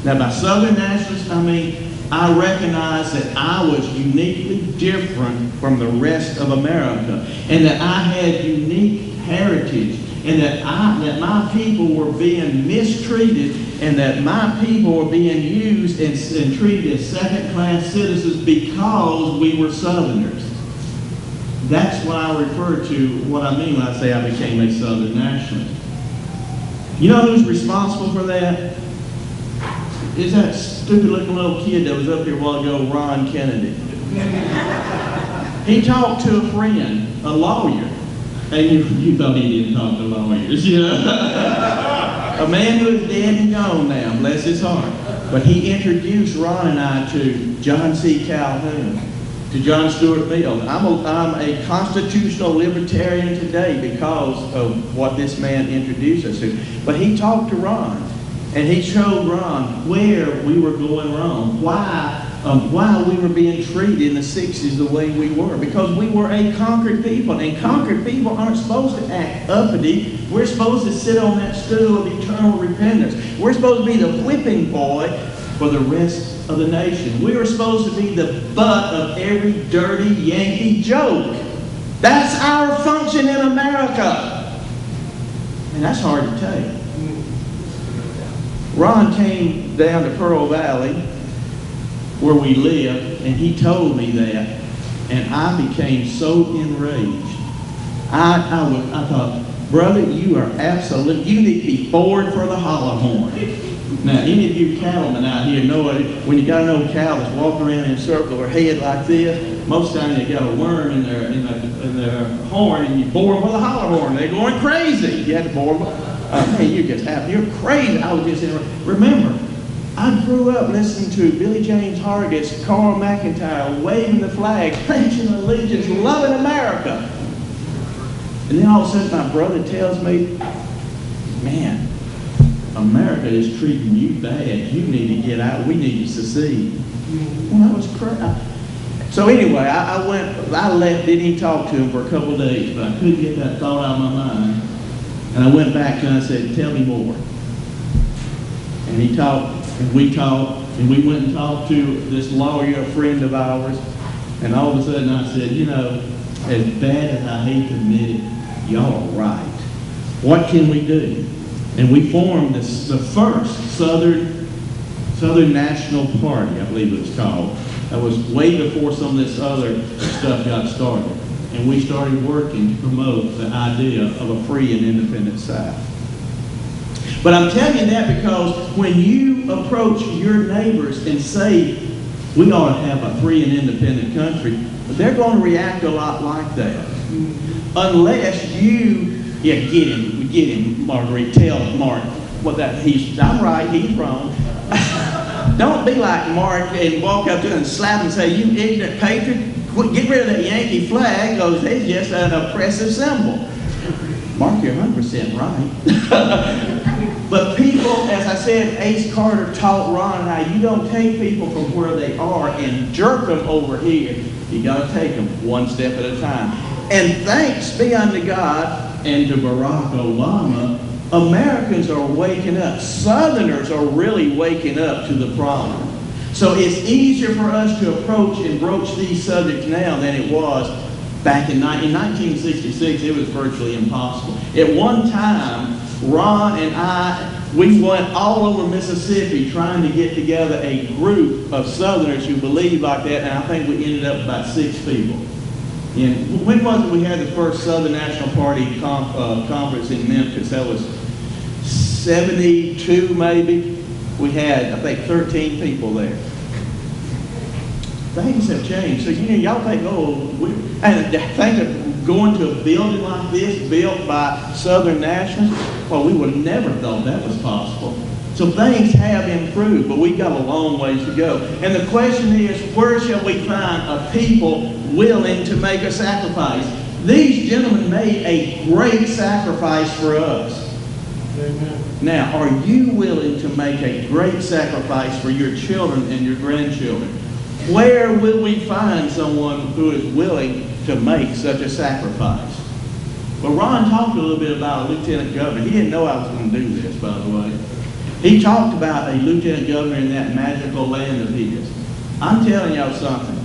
Now, by Southern nationalist, I mean I recognized that I was uniquely different from the rest of America, and that I had unique heritage, and that my people were being mistreated, and that my people were being used and treated as second-class citizens because we were Southerners. That's what I refer to, what I mean when I say I became a Southern nationalist. You know who's responsible for that? Is that stupid-looking little kid that was up here a while ago, Ron Kennedy. He talked to a friend, a lawyer, and you thought he didn't talk to lawyers, you know? A man who is dead and gone now, bless his heart. But he introduced Ron and I to John C. Calhoun, to John Stuart Mill. I'm a constitutional libertarian today because of what this man introduced us to. But he talked to Ron, and he showed Ron where we were going wrong, why we were being treated in the 60s the way we were. Because we were a conquered people, and conquered people aren't supposed to act uppity. We're supposed to sit on that stool of eternal repentance. We're supposed to be the whipping boy for the rest of the nation. We were supposed to be the butt of every dirty Yankee joke. That's our function in America. And that's hard to take. Ron came down to Pearl Valley, where we live, and he told me that, and I became so enraged. I thought, brother, you are absolute. You need to be forward for the holler horn. Now, any of you cattlemen out here know it. When you got an old cow that's walking around in a circle, her head like this, most of the time they got a worm in their horn, and you bore them with a holler horn. They're going crazy. You had to bore them. Man, you're crazy. I was just remember, I grew up listening to Billy James Hargis, Carl McIntyre, waving the flag, pledging allegiance, loving America. And then all of a sudden my brother tells me, man, America is treating you bad. You need to get out. We need to secede. Well, I was crazy. So anyway, I left, didn't even talk to him for a couple of days, but I couldn't get that thought out of my mind. And I went back to him and I said, tell me more. And he talked, and we talked, and we went and talked to this lawyer, a friend of ours. And all of a sudden I said, you know, as bad as I hate to admit it, y'all are right. What can we do? And we formed the first Southern National Party, I believe it was called. That was way before some of this other stuff got started. And we started working to promote the idea of a free and independent South. But I'm telling you that because when you approach your neighbors and say, we ought to have a free and independent country, they're going to react a lot like that. Unless you, get him, Marguerite, tell Mark what that, I'm right, he's wrong. Don't be like Mark and walk up to him and slap him and say, you ignorant patriot, get rid of that Yankee flag because it's just an oppressive symbol. Mark, you're 100% right. But people, as I said, Ace Carter taught Ron and I, you don't take people from where they are and jerk them over here. You got to take them one step at a time. And thanks be unto God and to Barack Obama, Americans are waking up. Southerners are really waking up to the problem. So it's easier for us to approach and broach these subjects now than it was back in 1966. It was virtually impossible. At one time, Ron and I, we went all over Mississippi trying to get together a group of Southerners who believed like that, and I think we ended up about 6 people. And when was it we had the first Southern National Party conference in Memphis? That was 72 maybe. We had, I think, 13 people there. Things have changed. So, y'all think, and think of going to a building like this built by Southern Nationalists, well, we would have never thought that was possible. So things have improved, but we've got a long ways to go. And the question is, where shall we find a people willing to make a sacrifice? These gentlemen made a great sacrifice for us. Amen. Now, are you willing to make a great sacrifice for your children and your grandchildren? Where will we find someone who is willing to make such a sacrifice? Well, Ron talked a little bit about a lieutenant governor. He didn't know I was going to do this, by the way. He talked about a lieutenant governor in that magical land of his. I'm telling y'all something.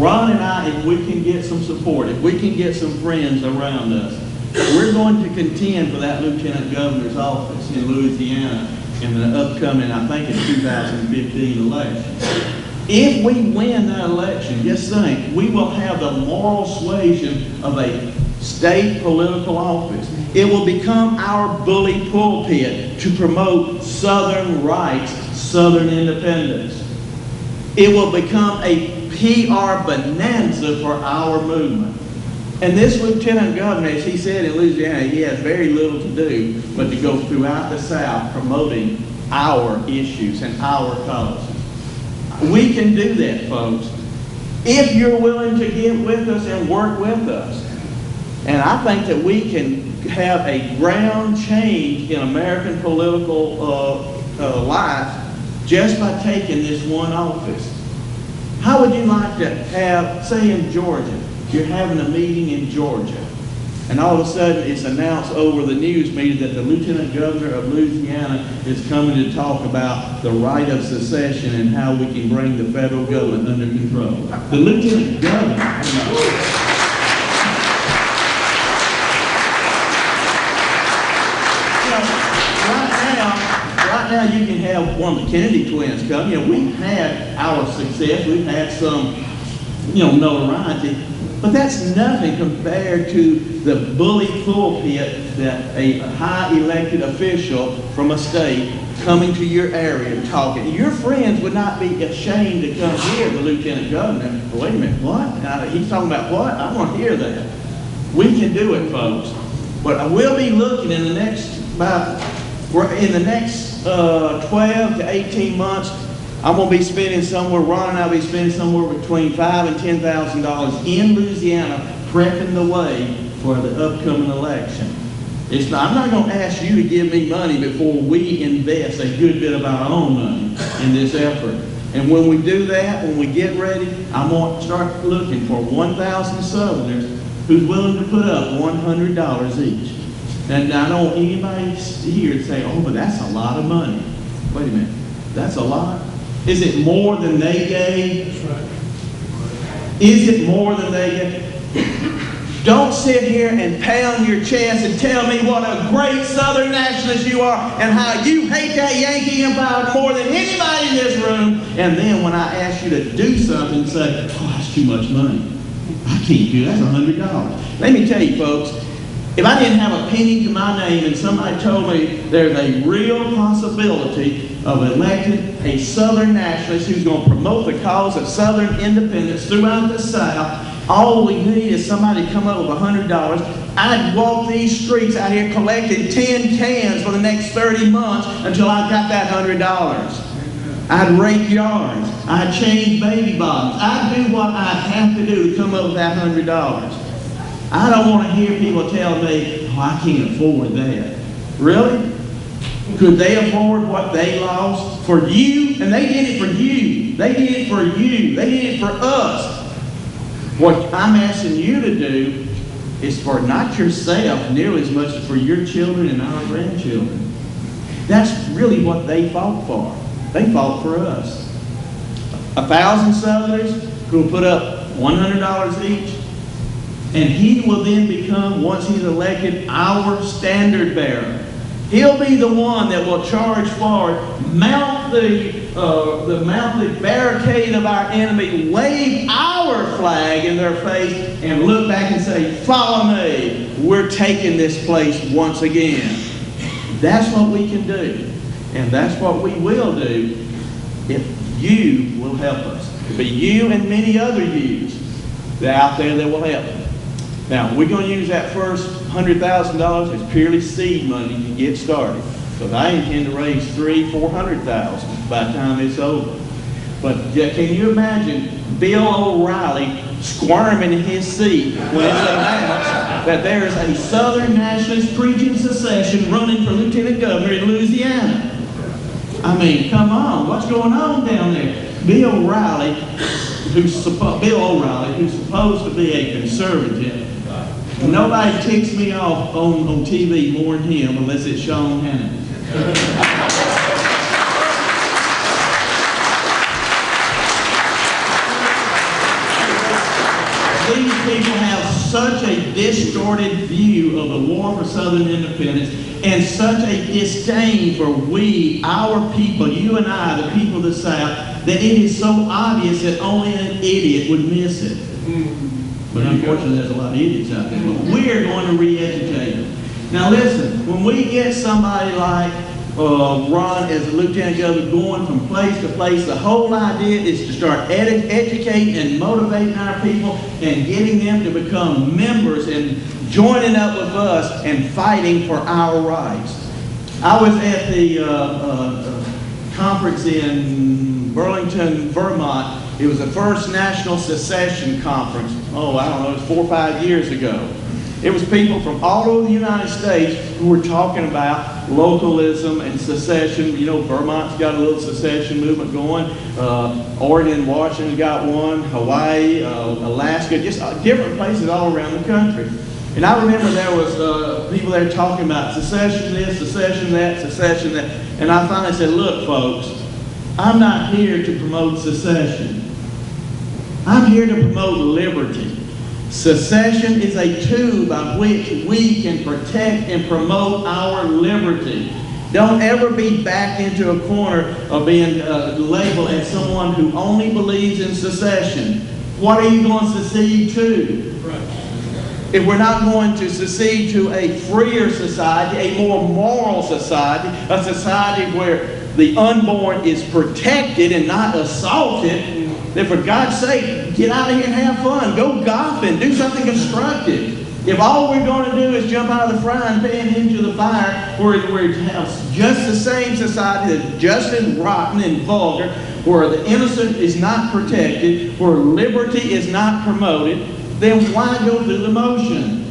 Ron and I, if we can get some support, if we can get some friends around us, we're going to contend for that lieutenant governor's office in Louisiana in the upcoming, I think it's 2015 election. If we win that election, just think, we will have the moral suasion of a state political office. It will become our bully pulpit to promote Southern rights, Southern independence. It will become a PR bonanza for our movement. And this lieutenant governor, as he said in Louisiana, he has very little to do but to go throughout the South promoting our issues and our causes. We can do that, folks, if you're willing to get with us and work with us. And I think that we can have a ground change in American political life just by taking this one office. How would you like to have, say in Georgia, you're having a meeting in Georgia, and all of a sudden it's announced over the news media that the Lieutenant Governor of Louisiana is coming to talk about the right of secession and how we can bring the federal government under control. The Lieutenant Governor. Right now you can have one of the Kennedy twins come. We've had our success. We've had some, notoriety. But that's nothing compared to the bully pulpit that a high elected official from a state coming to your area talking. Your friends would not be ashamed to come hear the Lieutenant Governor. Wait a minute, what? He's talking about what? I want to hear that. We can do it, folks. But I will be looking in the next 12 to 18 months, I'm going to be spending somewhere, Ron and I will be spending somewhere between $5,000 and $10,000 in Louisiana prepping the way for the upcoming election. I'm not going to ask you to give me money before we invest a good bit of our own money in this effort. And when we do that, when we get ready, I'm going to start looking for 1,000 Southerners who's willing to put up $100 each. And I don't want anybody here to say, oh, but that's a lot of money. Wait a minute, that's a lot? Is it more than they gave? That's right. Is it more than they gave? Don't sit here and pound your chest and tell me what a great Southern nationalist you are and how you hate that Yankee Empire more than anybody in this room. And then when I ask you to do something, say, oh, that's too much money. I can't do that. That's $100. Let me tell you, folks, if I didn't have a penny to my name and somebody told me there's a real possibility of electing a Southern nationalist who's going to promote the cause of Southern independence throughout the South, all we need is somebody to come up with $100. I'd walk these streets out here collecting 10 cans for the next 30 months until I got that $100. I'd rake yards. I'd change baby bottoms. I'd do what I'd have to do to come up with that $100. I don't want to hear people tell me, oh, I can't afford that. Really? Could they afford what they lost for you? And they did it for you. They did it for you. They did it for us. What I'm asking you to do is for not yourself nearly as much as for your children and our grandchildren. That's really what they fought for. They fought for us. 1,000 Southerners who will put up $100 each. And he will then become, once he's elected, our standard bearer. He'll be the one that will charge forward, mount the barricade of our enemy, wave our flag in their face, and look back and say, follow me. We're taking this place once again. That's what we can do. And that's what we will do if you will help us. It'll be you and many other yous that are out there that will help us. Now, we're going to use that first $100,000 as purely seed money to get started. Because I intend to raise $300,000 to $400,000 by the time it's over. But can you imagine Bill O'Reilly squirming in his seat when it's announced that there is a Southern nationalist preaching secession running for Lieutenant Governor in Louisiana? I mean, come on, what's going on down there? Bill O'Reilly, who's supposed to be a conservative. Nobody ticks me off on TV more than him unless it's Sean Hannity. people have such a distorted view of the war for Southern independence and such a disdain for we, our people, you and I, the people of the South, that it is so obvious that only an idiot would miss it. But unfortunately, there's a lot of idiots out there. But we're going to re-educate them. Now listen, when we get somebody like Ron as a lieutenant governor going from place to place, the whole idea is to start educating and motivating our people and getting them to become members and joining up with us and fighting for our rights. I was at the conference in Burlington, Vermont. It was the first National Secession Conference. Oh, I don't know, it was 4 or 5 years ago. It was people from all over the United States who were talking about localism and secession. You know, Vermont's got a little secession movement going. Oregon, Washington got one. Hawaii, Alaska, just different places all around the country. And I remember there was people there talking about secession this, secession that, secession that. And I finally said, look, folks, I'm not here to promote secession. I'm here to promote liberty. Secession is a tool by which we can protect and promote our liberty. Don't ever be backed into a corner of being labeled as someone who only believes in secession. What are you going to secede to? If we're not going to secede to a freer society, a more moral society, a society where the unborn is protected and not assaulted, then for God's sake, get out of here and have fun. Go golfing. Do something constructive. If all we're going to do is jump out of the frying pan into the fire, where we have just the same society that's just as rotten and vulgar, where the innocent is not protected, where liberty is not promoted, then why go through the motion?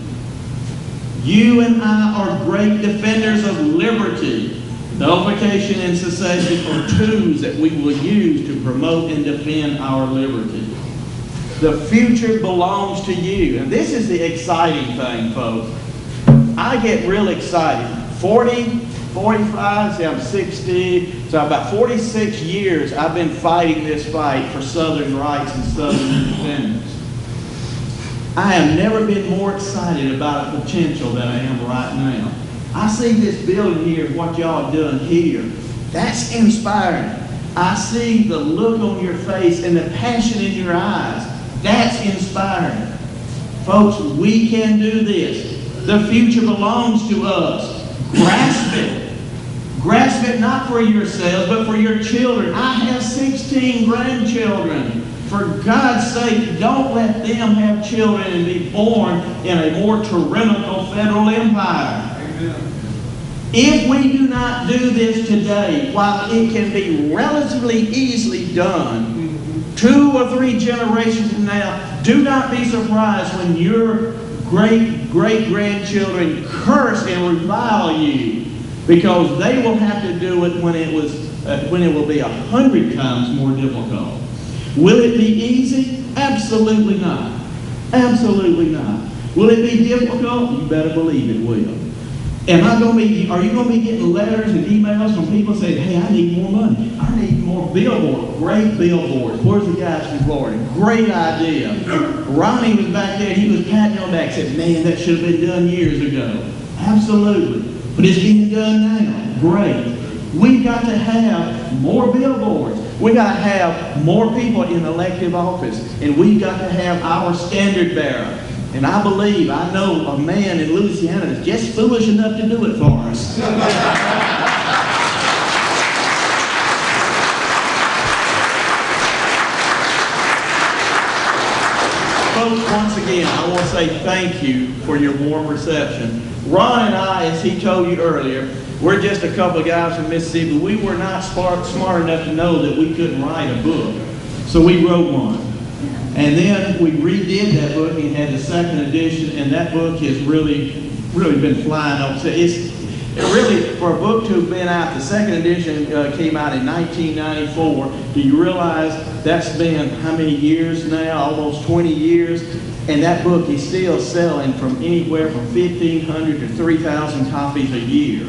You and I are great defenders of liberty. Nullification and secession are tools that we will use to promote and defend our liberty. The future belongs to you. And this is the exciting thing, folks. I get real excited. 40, 45, see I'm 60, so about 46 years I've been fighting this fight for Southern rights and Southern independence. I have never been more excited about a potential than I am right now. I see this building here, what y'all done here. That's inspiring. I see the look on your face and the passion in your eyes. That's inspiring. Folks, we can do this. The future belongs to us. Grasp it. Grasp it not for yourselves, but for your children. I have 16 grandchildren. For God's sake, don't let them have children and be born in a more tyrannical federal empire. If we do not do this today, while it can be relatively easily done, 2 or 3 generations from now, do not be surprised when your great-great-grandchildren curse and revile you, because they will have to do it when it will be 100 times more difficult. Will it be easy? Absolutely not. Absolutely not. Will it be difficult? You better believe it will. Are you going to be getting letters and emails from people saying, hey, I need more money. I need more billboards. Great billboards. Where's the guys from Florida? Great idea. Ronnie was back there. He was patting on back, said, man, that should have been done years ago. Absolutely. But it's being done now. Great. We've got to have more billboards. We've got to have more people in elective office. And we've got to have our standard bearer. And I know a man in Louisiana that's just foolish enough to do it for us. Folks, once again, I want to say thank you for your warm reception. Ron and I, as he told you earlier, we're just a couple of guys from Mississippi. We were not smart enough to know that we couldn't write a book. So we wrote one. And then we redid that book and had the second edition, and that book has really been flying off. So it's really, for a book to have been out, the second edition came out in 1994. Do you realize that's been how many years now? Almost 20 years. And that book is still selling from anywhere from 1,500 to 3,000 copies a year.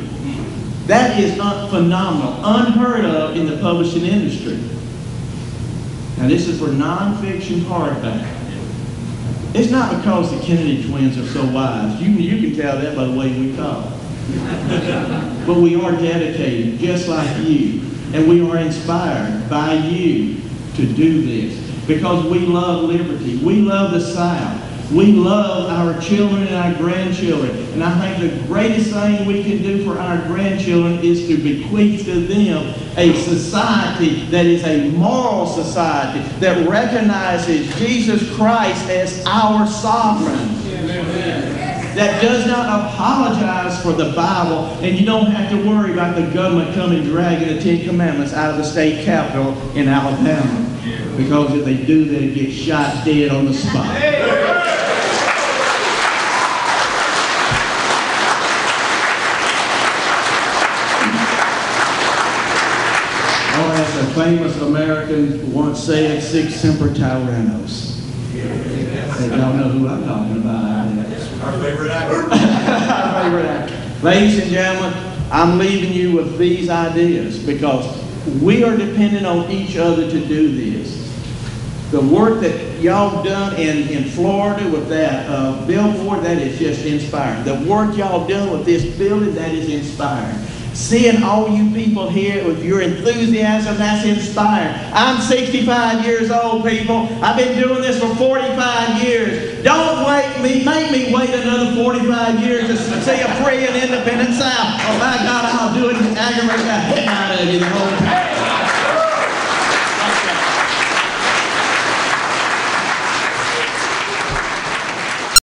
That is phenomenal, unheard of in the publishing industry. Now this is for nonfiction hardback. It's not because the Kennedy twins are so wise. You can tell that by the way we talk. But we are dedicated, just like you. And we are inspired by you to do this. Because we love liberty. We love the South. We love our children and our grandchildren. And I think the greatest thing we can do for our grandchildren is to bequeath to them a society that is a moral society that recognizes Jesus Christ as our sovereign. That does not apologize for the Bible, and you don't have to worry about the government coming dragging the Ten Commandments out of the state capitol in Alabama. Because if they do, they'll get shot dead on the spot. Or as a famous American once said, sic semper tyrannos. Y'all know who I'm talking about. Our favorite actor. Our favorite actor. Ladies and gentlemen, I'm leaving you with these ideas because we are dependent on each other to do this. The work that y'all done in Florida with that billboard, that is just inspiring. The work y'all done with this building, that is inspiring. Seeing all you people here with your enthusiasm, that's inspiring. I'm 65 years old, people. I've been doing this for 45 years. Don't make me wait another 45 years to see a free and independent South. Oh my God, I'll do it and aggravate the heck out of you the whole time.